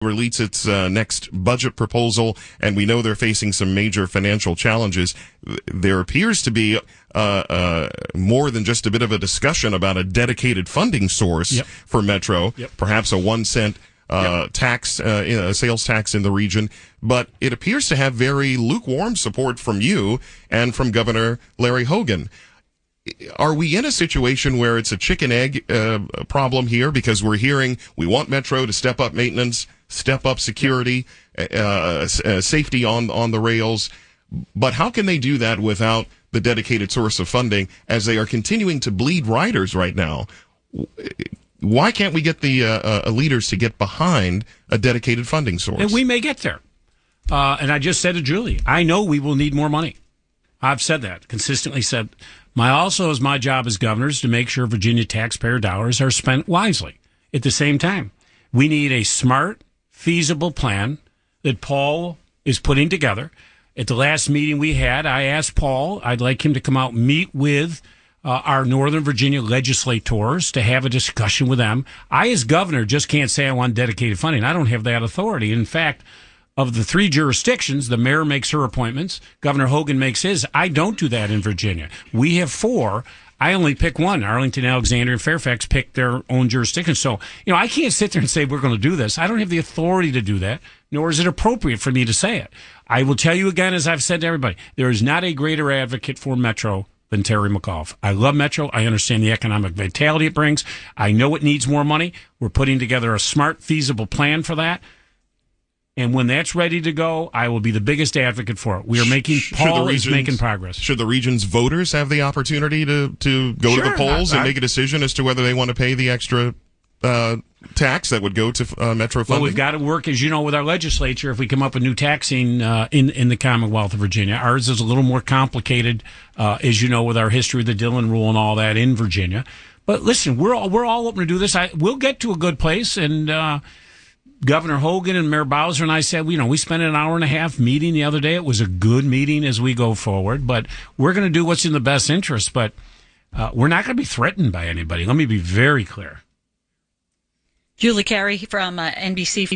release its next budget proposal, and we know they're facing some major financial challenges. There appears to be more than just a bit of a discussion about a dedicated funding source for Metro, perhaps a 1 cent tax, sales tax in the region, but it appears to have very lukewarm support from you and from Governor Larry Hogan. Are we in a situation where it's a chicken-egg problem here? Because we're hearing we want Metro to step up maintenance, step up security, safety on the rails. But how can they do that without the dedicated source of funding as they are continuing to bleed riders right now? Why can't we get the leaders to get behind a dedicated funding source? And we may get there. And I just said to Julie, I know we will need more money. I've said that, consistently said. My job as governor is to make sure Virginia taxpayer dollars are spent wisely. At the same time, we need a smart, feasible plan that Paul is putting together. At the last meeting we had, I asked Paul, I'd like him to come out and meet with our Northern Virginia legislators to have a discussion with them. I, as governor, just can't say I want dedicated funding. I don't have that authority. In fact, of the 3 jurisdictions, the mayor makes her appointments, Governor Hogan makes his. I don't do that in Virginia. We have 4. I only pick one. Arlington, Alexandria, and Fairfax pick their own jurisdiction. So, I can't sit there and say we're going to do this. I don't have the authority to do that, nor is it appropriate for me to say it. I will tell you again, as I've said to everybody, there is not a greater advocate for Metro than Terry McAuliffe. I love Metro. I understand the economic vitality it brings. I know it needs more money. We're putting together a smart, feasible plan for that. And when that's ready to go, I will be the biggest advocate for it. We are making progress. Should the region's voters have the opportunity to go to the polls and make a decision as to whether they want to pay the extra tax that would go to Metro funding? Well, we've got to work, as you know, with our legislature. If we come up with new taxing in the Commonwealth of Virginia, ours is a little more complicated, as you know, with our history of the Dillon Rule and all that in Virginia. But listen, we're all open to do this. We'll get to a good place, and Governor Hogan and Mayor Bowser and I said, we spent an hour and a half meeting the other day. It was a good meeting as we go forward, but we're going to do what's in the best interest. But we're not going to be threatened by anybody. Let me be very clear. Julie Carey from NBC.